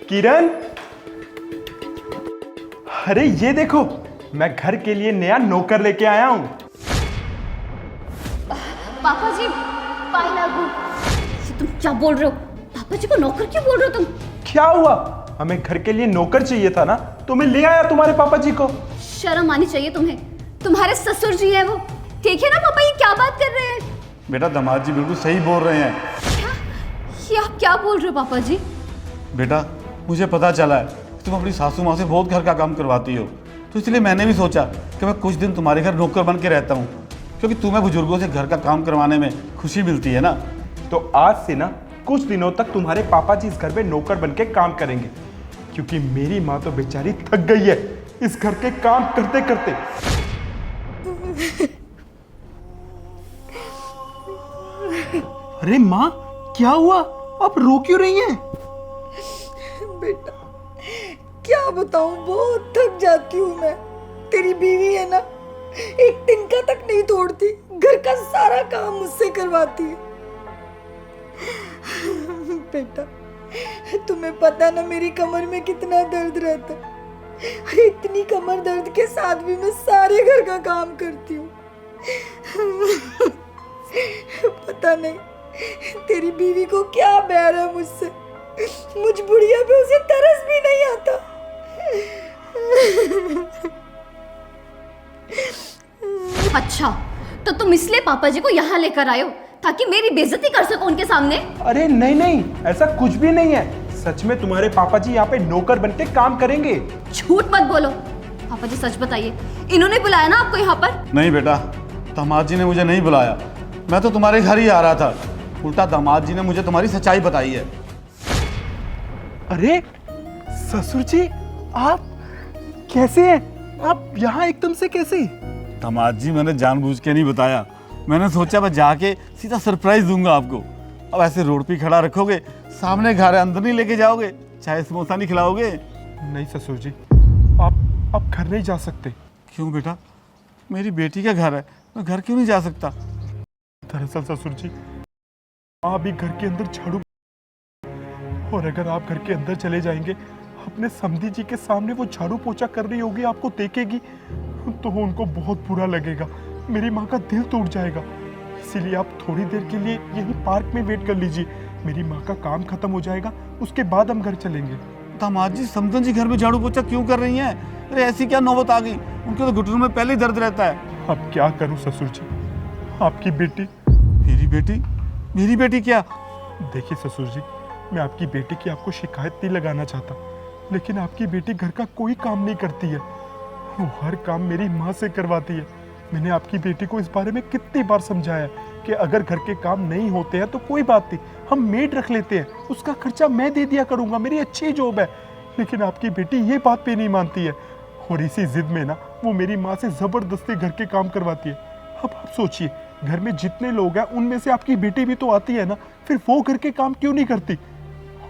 किरण, अरे ये देखो, मैं घर के लिए नया नौकर लेके आया हूँ। पापा जी, पाई लागू। ये तुम क्या बोल रहे हो? पापा जी को नौकर क्यों बोल रहे हो तुम? क्या हुआ? हमें घर के लिए नौकर चाहिए था ना, तो मैं ले आया तुम्हारे पापा जी को। शर्म आनी चाहिए तुम्हें। तुम्हारे ससुर जी हैं वो। ठीक है ना पापा, ये क्या बात कर रहे हैं? बेटा दामाद जी बिल्कुल सही बोल रहे हैं। क्या? ये आप क्या बोल रहे हो पापा जी? बेटा मुझे पता चला है कि तुम अपनी सासू माँ से बहुत घर का काम करवाती हो, तो इसलिए मैंने भी सोचा कि मैं कुछ दिन तुम्हारे घर नौकर बन के रहता हूँ, क्योंकि तुम्हें बुजुर्गों से घर का काम करवाने में खुशी मिलती है ना। तो आज से ना कुछ दिनों तक तुम्हारे पापा जी इस घर में नौकर बन के काम करेंगे, क्योंकि मेरी माँ तो बेचारी थक गई है इस घर के काम करते करते। अरे माँ, क्या हुआ? आप रो क्यों रही हैं? बेटा क्या बताऊं, बहुत थक जाती हूँ मैं। तेरी बीवी है ना, एक तिनका तक नहीं तोड़ती, घर का सारा काम मुझसे करवाती है। बेटा तुम्हें पता ना मेरी कमर में कितना दर्द रहता है। इतनी कमर दर्द के साथ भी मैं सारे घर का काम करती हूँ। पता नहीं तेरी बीवी को क्या बैर है मुझसे। मुझ बुढ़िया पे उसे तरस भी नहीं आता। अच्छा, तो तुम इसलिए पापा जी को यहाँ लेकर आए हो ताकि मेरी बेइज्जती कर सको उनके सामने? अरे नहीं नहीं, ऐसा कुछ भी नहीं है। सच में तुम्हारे पापा जी यहाँ पे नौकर बन के काम करेंगे। झूठ मत बोलो। पापा जी सच बताइए, इन्होंने बुलाया ना आपको यहाँ पर? नहीं बेटा, दामाद जी ने मुझे नहीं बुलाया, मैं तो तुम्हारे घर ही आ रहा था। उल्टा दामाद जी ने मुझे तुम्हारी सच्चाई बताई है। अरे ससुर जी, आप कैसे हैं? आप यहाँ एकदम से कैसे? दामाद जी मैंने जानबूझ के नहीं बताया, मैंने सोचा मैं जाके सीधा सरप्राइज दूंगा आपको। अब ऐसे रोड पे खड़ा रखोगे, सामने घर है, अंदर नहीं लेके जाओगे, चाय समोसा नहीं खिलाओगे? नहीं ससुर जी, आप घर नहीं जा सकते। क्यों बेटा? मेरी बेटी का घर है, मैं घर क्यों नहीं जा सकता? दरअसल ससुर जी, आप भी घर के अंदर झाड़ू, और अगर आप घर के अंदर चले जाएंगे, अपने समधी जी के सामने वो झाड़ू पोछा कर रही होगी, आपको देखेगी, तो उनको बहुत बुरा लगेगा, मेरी माँ का दिल टूट जाएगा। इसीलिए आप थोड़ी देर के लिए यही पार्क में वेट कर लीजिए, मेरी माँ का काम खत्म हो जाएगा, उसके बाद हम घर चलेंगे। दामाद जी, समधन जी घर में झाड़ू पोछा क्यों कर रही हैं? अरे ऐसी क्या नौबत आ गई? उनके तो घुटनों में पहले ही दर्द रहता है। अब क्या करूं ससुर जी, आपकी बेटी। मेरी बेटी? मेरी बेटी क्या? देखिए ससुर जी, मैं आपकी बेटी की आपको शिकायत नहीं लगाना चाहता, लेकिन आपकी बेटी घर का कोई काम नहीं करती है, वो हर काम मेरी माँ से करवाती है। मैंने आपकी बेटी को इस बारे में कितनी बार समझाया कि अगर घर के काम नहीं होते हैं तो कोई बात नहीं, हम मेड रख लेते हैं, उसका खर्चा मैं दे दिया करूंगा, मेरी अच्छी जॉब है। लेकिन आपकी बेटी ये बात पे नहीं मानती है, और इसी जिद में ना वो मेरी माँ से जबरदस्ती घर के काम करवाती है। अब आप सोचिए, घर में जितने लोग हैं उनमें से आपकी बेटी भी तो आती है ना, फिर वो घर के काम क्यों नहीं करती?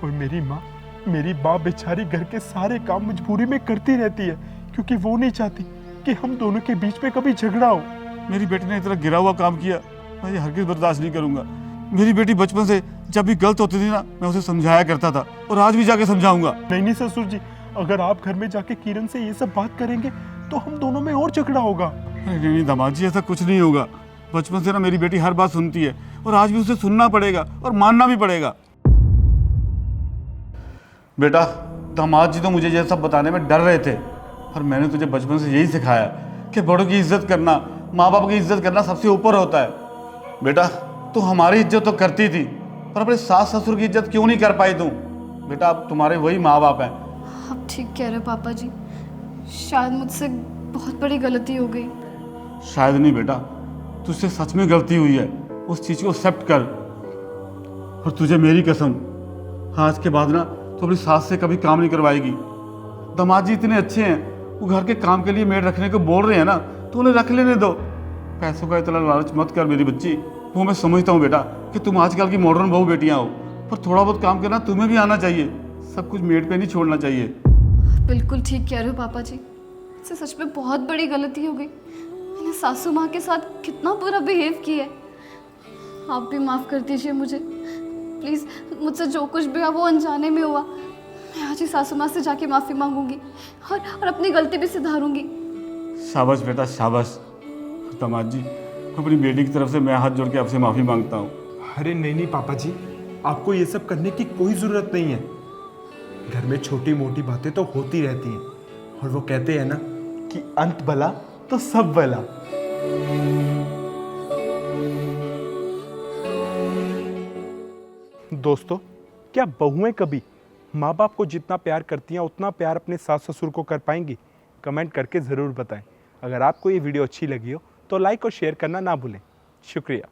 और मेरी माँ बेचारी घर के सारे काम मजबूरी में करती रहती है, क्योंकि वो नहीं चाहती कि हम दोनों के बीच में कभी झगड़ा हो। मेरी बेटी ने इतना गिरा हुआ काम किया, मैं ये हरगिज़ बर्दाश्त नहीं करूंगा। मेरी बेटी बचपन से जब भी गलत होती थी ना, मैं उसे समझाया करता था, और आज भी जाके समझाऊंगा। नहीं ससुर जी, अगर आप घर में जाके किरण से ये सब बात करेंगे तो हम दोनों में और झगड़ा होगा। नहीं दामाद जी, ऐसा कुछ नहीं होगा। बचपन से ना मेरी बेटी हर बात सुनती है, और आज भी उसे सुनना पड़ेगा और मानना भी पड़ेगा। बेटा दामाद जी तो मुझे ये सब बताने में डर रहे थे, और मैंने तुझे बचपन से यही सिखाया कि बड़ों की इज्जत करना, माँ बाप की इज्जत करना सबसे ऊपर होता है। बेटा तू हमारी इज्जत तो करती थी, पर अपने सास ससुर की इज्जत क्यों नहीं कर पाई तू? बेटा अब तुम्हारे वही माँ बाप हैं। आप ठीक कह रहे हो पापा जी, शायद मुझसे बहुत बड़ी गलती हो गई। शायद नहीं बेटा, तुझसे सच में गलती हुई है, उस चीज़ को एक्सेप्ट कर। और तुझे मेरी कसम, आज के बाद ना तो अपनी सास से कभी काम नहीं करवाएगी। दामाद जी इतने अच्छे हैं, वो घर के काम के लिए मेड रखने को बोल रहे हैं ना, तो उन्हें रख लेने दो। पैसों का इतना लालच मत कर मेरी बच्ची। वो मैं समझता हूँ बेटा कि तुम आजकल की मॉडर्न बहू बेटियाँ हो, पर थोड़ा बहुत काम करना तुम्हें भी आना चाहिए, सब कुछ मेड पे नहीं छोड़ना चाहिए। बिल्कुल ठीक कह रहे हो पापा जी, मुझसे सच में बहुत बड़ी गलती हो गई। मैंने सासू माँ के साथ कितना बुरा बिहेव किया है। आप भी माफ़ कर दीजिए मुझे प्लीज़। मुझसे जो कुछ भी हुआ वो अनजाने में हुआ। मैं आज ही सासू माँ से जाके माफ़ी मांगूंगी और अपनी गलती भी सुधारूंगी। शाबाश बेटा शाबाश। दामाद जी, अपनी बेटी की तरफ से मैं हाथ जोड़ के आपसे माफ़ी मांगता हूँ। अरे नहीं नहीं पापा जी, आपको ये सब करने की कोई ज़रूरत नहीं है। घर में छोटी मोटी बातें तो होती रहती हैं, और वो कहते हैं ना कि अंत भला तो सब भला। दोस्तों, क्या बहुएं कभी माँ बाप को जितना प्यार करती हैं उतना प्यार अपने सास ससुर को कर पाएंगी? कमेंट करके ज़रूर बताएं। अगर आपको ये वीडियो अच्छी लगी हो तो लाइक और शेयर करना ना भूलें। शुक्रिया।